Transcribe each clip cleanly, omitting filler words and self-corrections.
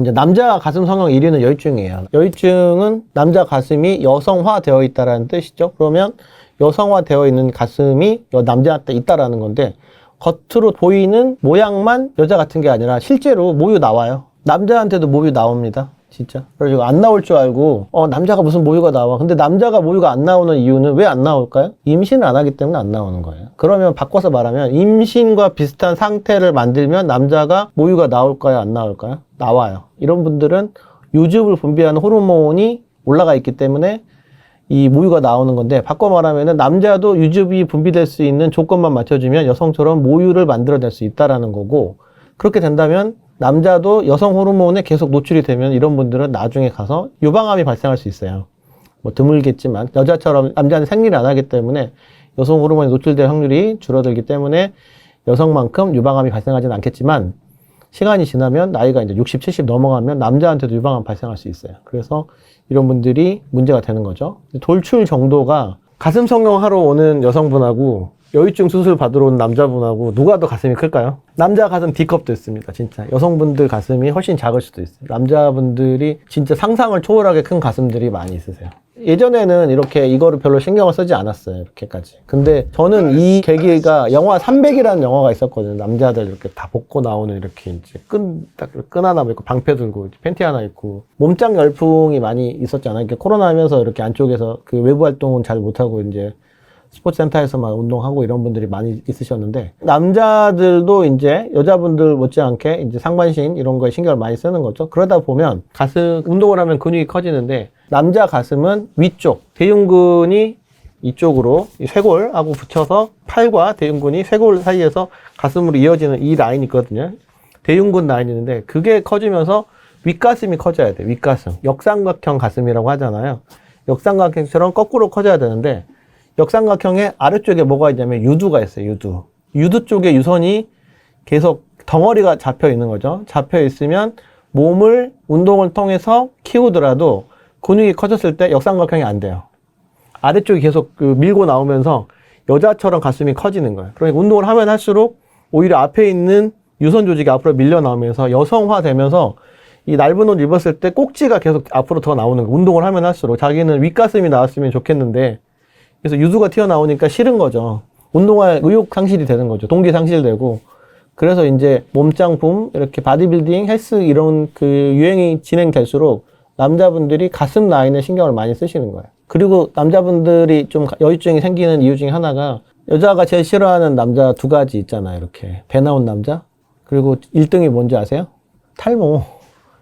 이제 남자 가슴 성형 1위는 여유증이에요. 여유증은 남자 가슴이 여성화되어 있다라는 뜻이죠. 그러면 여성화되어 있는 가슴이 남자한테 있다라는 건데, 겉으로 보이는 모양만 여자 같은 게 아니라 실제로 모유 나와요. 남자한테도 모유 나옵니다. 진짜. 그래서 안 나올 줄 알고 남자가 무슨 모유가 나와. 근데 남자가 모유가 안 나오는 이유는 왜 안 나올까요? 임신을 안 하기 때문에 안 나오는 거예요. 그러면 바꿔서 말하면 임신과 비슷한 상태를 만들면 남자가 모유가 나올까요? 안 나올까요? 나와요. 이런 분들은 유즙을 분비하는 호르몬이 올라가 있기 때문에 이 모유가 나오는 건데, 바꿔 말하면은 남자도 유즙이 분비될 수 있는 조건만 맞춰주면 여성처럼 모유를 만들어낼 수 있다라는 거고, 그렇게 된다면 남자도 여성 호르몬에 계속 노출이 되면 이런 분들은 나중에 가서 유방암이 발생할 수 있어요. 뭐 드물겠지만 여자처럼 남자는 생리를 안 하기 때문에 여성 호르몬에 노출될 확률이 줄어들기 때문에 여성만큼 유방암이 발생하지는 않겠지만, 시간이 지나면 나이가 이제 60, 70 넘어가면 남자한테도 유방암 발생할 수 있어요. 그래서 이런 분들이 문제가 되는 거죠. 돌출 정도가 가슴 성형하러 오는 여성분하고 여유증 수술 받으러 온 남자분하고 누가 더 가슴이 클까요? 남자 가슴 D컵도 있습니다. 진짜 여성분들 가슴이 훨씬 작을 수도 있어요. 남자분들이 진짜 상상을 초월하게 큰 가슴들이 많이 있으세요. 예전에는 이렇게 이거를 별로 신경을 쓰지 않았어요. 이렇게까지. 근데 저는 이 계기가 영화 300이라는 영화가 있었거든요. 남자들 이렇게 다 벗고 나오는, 이렇게 이제 끈 하나 입고 방패 들고 팬티 하나 입고 몸짱 열풍이 많이 있었잖아요. 코로나 하면서 이렇게 안쪽에서 그 외부 활동은 잘 못하고 이제 스포츠센터에서만 운동하고 이런 분들이 많이 있으셨는데, 남자들도 이제 여자분들 못지않게 이제 상반신 이런 거에 신경을 많이 쓰는 거죠. 그러다 보면 가슴 운동을 하면 근육이 커지는데, 남자 가슴은 위쪽 대흉근이 이쪽으로 이 쇄골하고 붙여서 팔과 대흉근이 쇄골 사이에서 가슴으로 이어지는 이 라인이 있거든요. 대흉근 라인이 있는데 그게 커지면서 윗가슴이 커져야 돼요. 윗가슴. 역삼각형 가슴이라고 하잖아요. 역삼각형처럼 거꾸로 커져야 되는데, 역삼각형의 아래쪽에 뭐가 있냐면 유두가 있어요. 유두 쪽에 유선이 계속 덩어리가 잡혀 있는 거죠. 잡혀 있으면 몸을 운동을 통해서 키우더라도 근육이 커졌을 때 역삼각형이 안 돼요. 아래쪽이 계속 밀고 나오면서 여자처럼 가슴이 커지는 거예요. 그러니까 운동을 하면 할수록 오히려 앞에 있는 유선 조직이 앞으로 밀려 나오면서 여성화 되면서 이 넓은 옷 입었을 때 꼭지가 계속 앞으로 더 나오는 거예요. 운동을 하면 할수록 자기는 윗가슴이 나왔으면 좋겠는데, 그래서 유두가 튀어나오니까 싫은 거죠. 운동할 의욕 상실이 되는 거죠. 동기 상실되고. 그래서 이제 몸짱붐, 이렇게 바디빌딩, 헬스 이런 그 유행이 진행될수록 남자분들이 가슴 라인에 신경을 많이 쓰시는 거예요. 그리고 남자분들이 좀 여유증이 생기는 이유 중에 하나가, 여자가 제일 싫어하는 남자 두 가지 있잖아요. 이렇게 배 나온 남자. 그리고 1등이 뭔지 아세요? 탈모.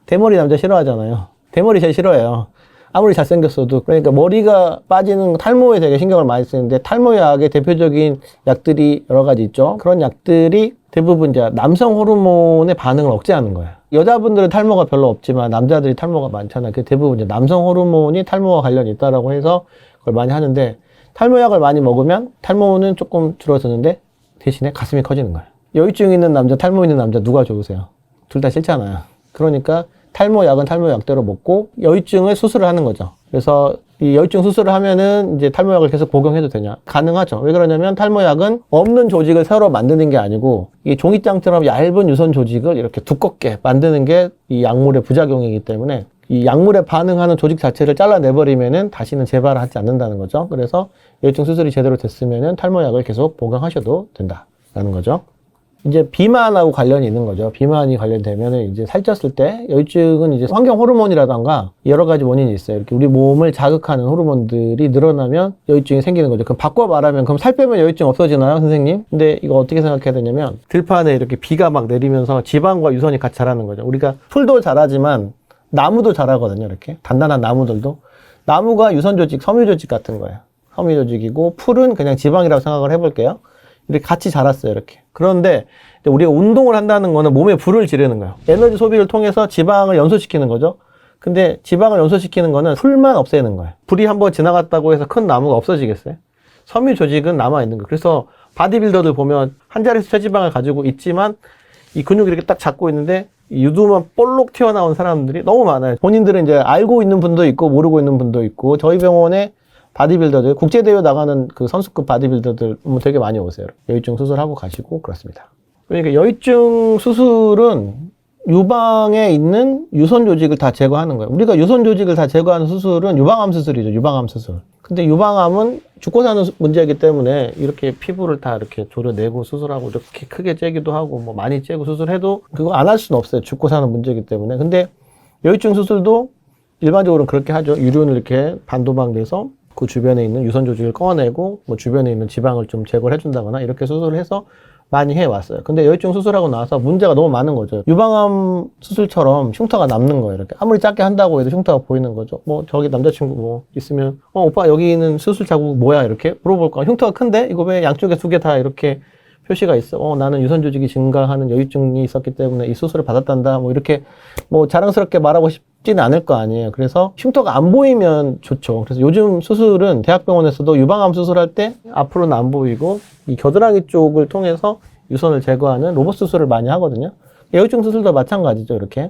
대머리 남자 싫어하잖아요. 대머리 제일 싫어해요. 아무리 잘생겼어도. 그러니까 머리가 빠지는 탈모에 되게 신경을 많이 쓰는데, 탈모약의 대표적인 약들이 여러 가지 있죠. 그런 약들이 대부분 이제 남성 호르몬의 반응을 억제하는 거예요. 여자분들은 탈모가 별로 없지만 남자들이 탈모가 많잖아요. 그 대부분 이제 남성 호르몬이 탈모와 관련이 있다라고 해서 그걸 많이 하는데, 탈모약을 많이 먹으면 탈모는 조금 줄어드는데 대신에 가슴이 커지는 거예요. 여유증 있는 남자, 탈모 있는 남자 누가 좋으세요? 둘 다 싫잖아요. 그러니까 탈모약은 탈모약대로 먹고 여유증을 수술을 하는 거죠. 그래서 이 여유증 수술을 하면은 이제 탈모약을 계속 복용해도 되냐? 가능하죠. 왜 그러냐면 탈모약은 없는 조직을 새로 만드는 게 아니고, 이 종이장처럼 얇은 유선 조직을 이렇게 두껍게 만드는 게 이 약물의 부작용이기 때문에, 이 약물에 반응하는 조직 자체를 잘라내버리면은 다시는 재발하지 않는다는 거죠. 그래서 여유증 수술이 제대로 됐으면은 탈모약을 계속 복용하셔도 된다라는 거죠. 이제 비만하고 관련이 있는 거죠. 비만이 관련되면은 이제 살쪘을 때 여유증은 이제 환경 호르몬이라던가 여러 가지 원인이 있어요. 이렇게 우리 몸을 자극하는 호르몬들이 늘어나면 여유증이 생기는 거죠. 그럼 바꿔 말하면, 그럼 살 빼면 여유증 없어지나요, 선생님? 근데 이거 어떻게 생각해야 되냐면, 들판에 이렇게 비가 막 내리면서 지방과 유선이 같이 자라는 거죠. 우리가 풀도 자라지만 나무도 자라거든요. 이렇게 단단한 나무들도. 나무가 유선 조직, 섬유 조직 같은 거예요. 섬유 조직이고, 풀은 그냥 지방이라고 생각을 해볼게요. 이렇게 같이 자랐어요, 이렇게. 그런데 우리가 운동을 한다는 거는 몸에 불을 지르는 거예요. 에너지 소비를 통해서 지방을 연소시키는 거죠. 근데 지방을 연소시키는 거는 풀만 없애는 거예요. 불이 한번 지나갔다고 해서 큰 나무가 없어지겠어요? 섬유 조직은 남아있는 거예요. 그래서 바디빌더들 보면 한 자릿수 체지방을 가지고 있지만 이 근육이 이렇게 딱 잡고 있는데 유두만 볼록 튀어나온 사람들이 너무 많아요. 본인들은 이제 알고 있는 분도 있고 모르고 있는 분도 있고, 저희 병원에 바디빌더들, 국제대회 나가는 그 선수급 바디빌더들 되게 많이 오세요. 여유증 수술하고 가시고 그렇습니다. 그러니까 여유증 수술은 유방에 있는 유선 조직을 다 제거하는 거예요. 우리가 유선 조직을 다 제거하는 수술은 유방암 수술이죠. 유방암 수술. 근데 유방암은 죽고 사는 문제이기 때문에 이렇게 피부를 다 이렇게 조려내고 수술하고 이렇게 크게 째기도 하고 뭐 많이 째고 수술해도 그거 안 할 수는 없어요. 죽고 사는 문제이기 때문에. 근데 여유증 수술도 일반적으로는 그렇게 하죠. 유륜을 이렇게 반도막 내서 그 주변에 있는 유선 조직을 꺼내고 뭐 주변에 있는 지방을 좀 제거를 해준다거나 이렇게 수술을 해서 많이 해왔어요. 근데 여유증 수술하고 나서 문제가 너무 많은 거죠. 유방암 수술처럼 흉터가 남는 거예요. 이렇게 아무리 작게 한다고 해도 흉터가 보이는 거죠. 뭐 저기 남자친구 뭐 있으면 오빠 여기 있는 수술 자국 뭐야 이렇게 물어볼 거야. 흉터가 큰데 이거 왜 양쪽에 두 개 다 이렇게 표시가 있어. 나는 유선 조직이 증가하는 여유증이 있었기 때문에 이 수술을 받았단다. 뭐 이렇게 뭐 자랑스럽게 말하고 싶지는 않을 거 아니에요. 그래서 흉터가 안 보이면 좋죠. 그래서 요즘 수술은 대학병원에서도 유방암 수술할 때 앞으로는 안 보이고 이 겨드랑이 쪽을 통해서 유선을 제거하는 로봇 수술을 많이 하거든요. 여유증 수술도 마찬가지죠. 이렇게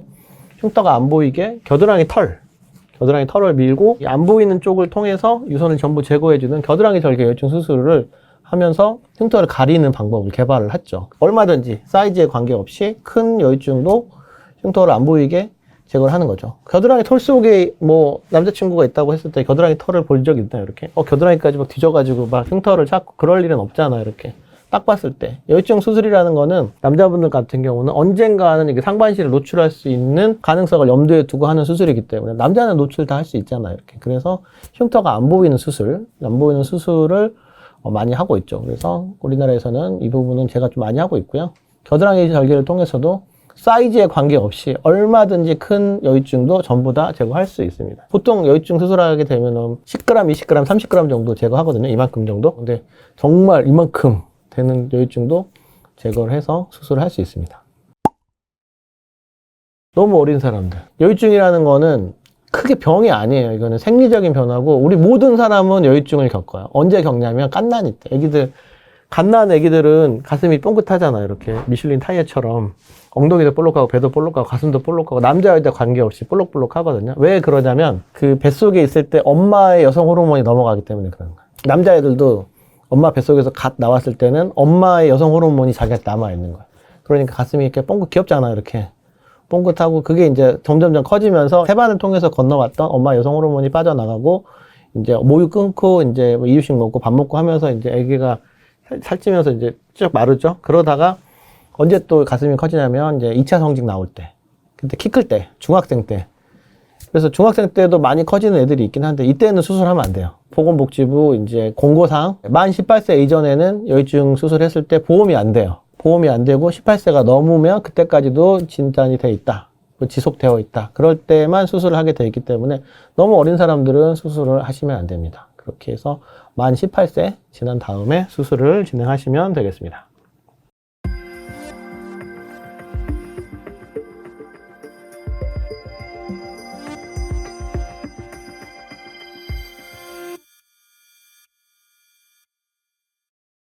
흉터가 안 보이게 겨드랑이 털을 밀고 안 보이는 쪽을 통해서 유선을 전부 제거해주는 겨드랑이 절개 여유증 수술을 하면서 흉터를 가리는 방법을 개발을 했죠. 얼마든지 사이즈에 관계없이 큰 여유증도 흉터를 안 보이게 제거를 하는 거죠. 겨드랑이 털 속에 뭐 남자친구가 있다고 했을 때 겨드랑이 털을 볼 적이 있나요? 이렇게 겨드랑이까지 막 뒤져가지고 막 흉터를 찾고 그럴 일은 없잖아요. 이렇게 딱 봤을 때 여유증 수술이라는 거는 남자분들 같은 경우는 언젠가는 이게 상반신을 노출할 수 있는 가능성을 염두에 두고 하는 수술이기 때문에 남자는 노출 다 할 수 있잖아요. 이렇게 그래서 흉터가 안 보이는 수술을 많이 하고 있죠. 그래서 우리나라에서는 이 부분은 제가 좀 많이 하고 있고요. 겨드랑이 절개를 통해서도 사이즈에 관계없이 얼마든지 큰 여유증도 전부 다 제거할 수 있습니다. 보통 여유증 수술하게 되면 10g, 20g, 30g 정도 제거하거든요. 이만큼 정도. 근데 정말 이만큼 되는 여유증도 제거를 해서 수술을 할 수 있습니다. 너무 어린 사람들. 여유증이라는 거는 크게 병이 아니에요. 이거는 생리적인 변화고 우리 모든 사람은 여유증을 겪어요. 언제 겪냐면 갓난이 때. 갓난 애기들은 가슴이 뽕긋하잖아요. 이렇게 미슐린 타이어처럼 엉덩이도 볼록하고 배도 볼록하고 가슴도 볼록하고 남자 여자 관계없이 볼록볼록 하거든요. 왜 그러냐면 그 뱃속에 있을 때 엄마의 여성 호르몬이 넘어가기 때문에 그런 거예요. 남자애들도 엄마 뱃속에서 갓 나왔을 때는 엄마의 여성 호르몬이 자기한테 남아있는 거예요. 그러니까 가슴이 이렇게 뽕긋 귀엽잖아요. 이렇게 뽕긋하고 그게 이제 점점점 커지면서 태반을 통해서 건너왔던 엄마 여성 호르몬이 빠져나가고 이제 모유 끊고 이제 뭐 이유식 먹고 밥 먹고 하면서 이제 아기가 살찌면서 이제 쭉 마르죠. 그러다가 언제 또 가슴이 커지냐면 이제 2차 성징 나올 때, 그때 키 클 때, 중학생 때. 그래서 중학생 때도 많이 커지는 애들이 있긴 한데 이때는 수술하면 안 돼요. 보건복지부 이제 공고상 만 18세 이전에는 여유증 수술했을 때 보험이 안 돼요. 보험이 안 되고 18세가 넘으면 그때까지도 진단이 돼 있다. 지속되어 있다. 그럴 때만 수술을 하게 돼 있기 때문에 너무 어린 사람들은 수술을 하시면 안 됩니다. 그렇게 해서 만 18세 지난 다음에 수술을 진행하시면 되겠습니다.